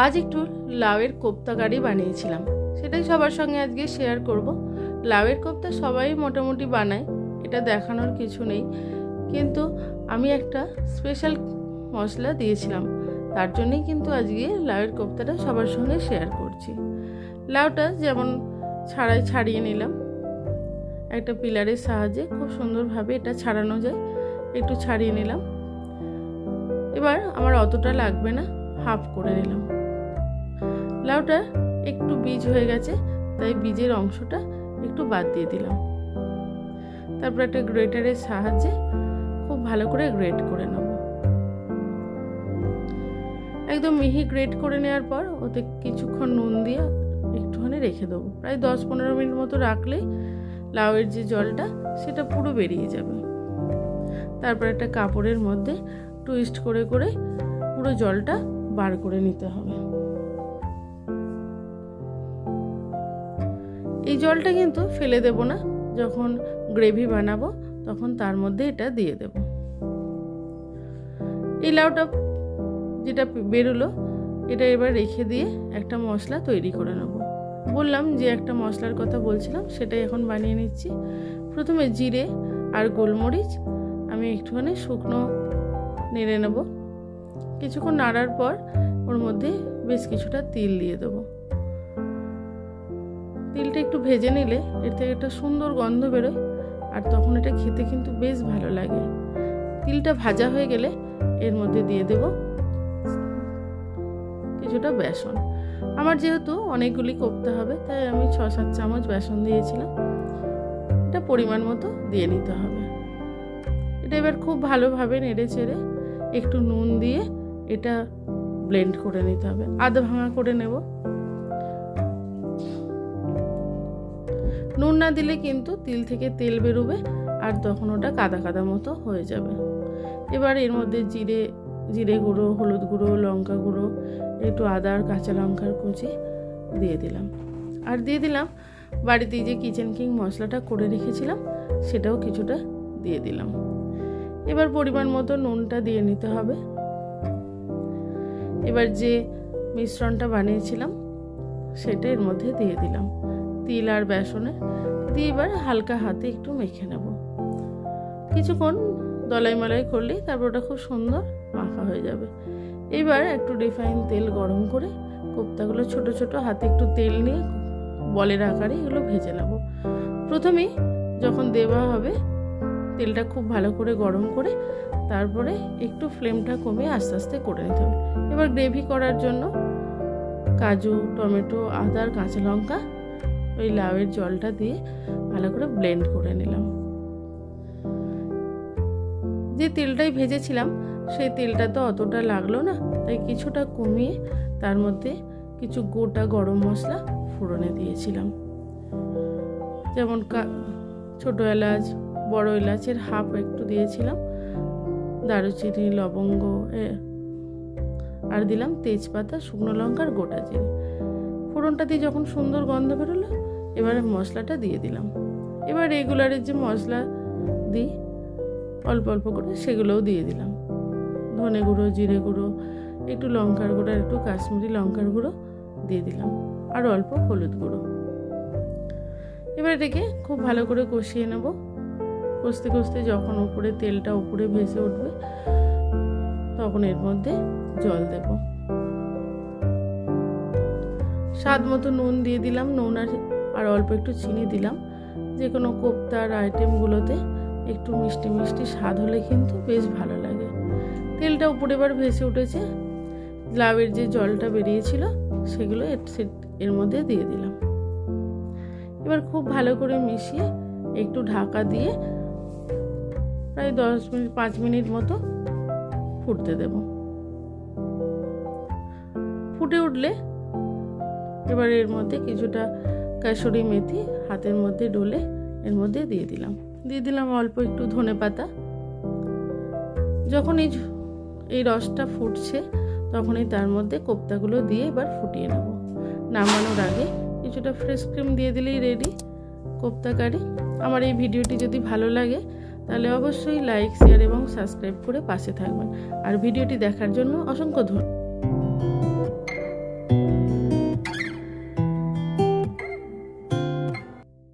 আজ একটু লাউয়ের কোপ্তা কারি বানিয়েছিলাম, সেটাই সবার সঙ্গে আজকে শেয়ার করব। লাউয়ের কোপ্তা সবাই মোটামুটি বানায়, এটা দেখানোর কিছু নেই, কিন্তু আমি একটা স্পেশাল মশলা দিয়েছিলাম, তার জন্যই কিন্তু আজকে লাউয়ের কোপ্তাটা সবার সঙ্গে শেয়ার করছি। লাউটা যেমন ছাড়িয়ে নিলাম একটা পিলারের সাহায্যে, খুব সুন্দরভাবে এটা ছাড়ানো যায়, একটু ছাড়িয়ে নিলাম। এবার আমার অতটা লাগবে না, হাফ করে নিলাম। লাউটা একটু বীজ হয়ে গেছে, তাই বীজের অংশটা একটু বাদ দিয়ে দিলাম। তারপর একটা গ্রেটারের সাহায্যে খুব ভালো করে গ্রেট করে নেব। একদম মিহি গ্রেট করে নেওয়ার পর ওতে কিছুক্ষণ নুন দিয়ে একটুখানি রেখে দেবো। প্রায় 10-15 মিনিট মতো রাখলেই লাউয়ের যে জলটা সেটা পুরো বেরিয়ে যাবে। তারপর একটা কাপড়ের মধ্যে টুইস্ট করে করে পুরো জলটা বার করে নিতে হবে। এই জলটা কিন্তু ফেলে দেব না, যখন গ্রেভি বানাবো তখন তার মধ্যে এটা দিয়ে দেব। এই লাউটা যেটা বেরোলো এটা এবার রেখে দিয়ে একটা মশলা তৈরি করে নেব। বললাম যে একটা মশলার কথা বলছিলাম, সেটাই এখন বানিয়ে নিচ্ছি। প্রথমে জিরে আর গোলমরিচ আমি একটুখানি শুকনো নেড়ে নেব। কিছুক্ষণ নাড়ার পর ওর মধ্যে বেশ কিছুটা তিল দিয়ে দেবো। তিলটা একটু ভেজে নিলে এর থেকে একটা সুন্দর গন্ধ বেরোয়, আর তখন এটা খেতে কিন্তু বেশ ভালো লাগে। তিলটা ভাজা হয়ে গেলে এর মধ্যে দিয়ে দেব কিছুটা বেসন। আমার যেহেতু অনেকগুলি কোপ্তা হবে, তাই আমি 6-7 চামচ বেসন দিয়েছিলাম। এটা পরিমাণ মতো দিয়ে নিতে হবে। এটা এবার খুব ভালোভাবে নেড়ে চেড়ে একটু নুন দিয়ে এটা ব্লেন্ড করে নিতে হবে, আধা ভাঙা করে নেব। নুন না দিলে কিন্তু তিল থেকে তেল বেরোবে, আর তখন ওটা কাদা কাদা মতো হয়ে যাবে। এবার এর মধ্যে জিরে গুঁড়ো, হলুদ গুঁড়ো, লঙ্কা গুঁড়ো, একটু আদা আর কাঁচা লঙ্কার কুচি দিয়ে দিলাম। আর দিয়ে দিলাম বাড়িতে যে কিচেন কিং মশলাটা করে রেখেছিলাম, সেটাও কিছুটা দিয়ে দিলাম। এবার পরিমাণ মতো নুনটা দিয়ে নিতে হবে। এবার যে মিশ্রণটা বানিয়েছিলাম সেটা এর মধ্যে দিয়ে দিলাম, তিল আর বেসনে দিয়ে এবার হালকা হাতে একটু মেখে নেব। কিছুক্ষণ দলাই মালাই করলেই তারপর ওটা খুব সুন্দর মাখা হয়ে যাবে। এবার একটু রিফাইন তেল গরম করে কোপ্তাগুলো ছোট ছোট হাতে একটু তেল নিয়ে বলের আকারে এগুলো ভেজে নেব। প্রথমেই যখন দেওয়া হবে তেলটা খুব ভালো করে গরম করে তারপরে একটু ফ্লেমটা কমিয়ে আস্তে আস্তে করে নিতে হবে। এবার গ্রেভি করার জন্য কাজু, টমেটো, আদা আর কাঁচা লঙ্কা ওই লাউয়ের জলটা দিয়ে ভালো করে ব্লেন্ড করে নিলাম। যে তেলটাই ভেজেছিলাম সেই তেলটা তো অতটা লাগলো না, তাই কিছুটা কমিয়ে তার মধ্যে কিছু গোটা গরম মশলা ফোড়নে দিয়েছিলাম। যেমন ছোট এলাচ, বড় এলাচের হাফ একটু দিয়েছিলাম, দারুচিনি, লবঙ্গ, আর দিলাম তেজপাতা, শুকনো লঙ্কার গোটা জিরে। ফোড়নটা দিয়ে যখন সুন্দর গন্ধ বেরোলো, এবারে মশলাটা দিয়ে দিলাম। এবার রেগুলারের যে মশলা দিই অল্প অল্প করে সেগুলোও দিয়ে দিলাম। ধনে গুঁড়ো, জিরে গুঁড়ো, একটু লঙ্কার গুঁড়ো, একটু কাশ্মীরি লঙ্কার গুঁড়ো দিয়ে দিলাম, আর অল্প হলুদ গুঁড়ো। এবার এটাকে খুব ভালো করে কষিয়ে নেব। কষতে কষতে যখন উপরে তেলটা উপরে ভেসে উঠবে তখন এর মধ্যে জল দেব। স্বাদ মতো নুন দিয়ে দিলাম, নুন আর অল্প একটু চিনি দিলাম। যে কোনো কোপ্তার আইটেমগুলোতে একটু মিষ্টি মিষ্টি স্বাদ হলে কিন্তু বেশ ভালো লাগে। তেলটা উপরে এবার ভেসে উঠেছে, লাউয়ের যে জলটা বেরিয়েছিল সেগুলো এর মধ্যে দিয়ে দিলাম। এবার খুব ভালো করে মিশিয়ে একটু ঢাকা দিয়ে প্রায় 5 মিনিট মতো ফুটতে দেব। ফুটে উঠলে এবার এর মধ্যে কিছুটা কাসুরি মেথি হাতের মধ্যে ডলে এর মধ্যে দিয়ে দিলাম অল্প একটু ধনেপাতা। যখন এই রসটা ফুটছে তখনই তার মধ্যে কোপ্তাগুলো দিয়ে এবার ফুটিয়ে নেব। নামানোর আগে কিছুটা ফ্রেশ ক্রিম দিয়ে দিলেই রেডি কোপ্তা কারি। আমার এই ভিডিওটি যদি ভালো লাগে তাহলে অবশ্যই লাইক, শেয়ার এবং সাবস্ক্রাইব করে পাশে থাকবেন। আর ভিডিওটি দেখার জন্য অসংখ্য ধন্যবাদ।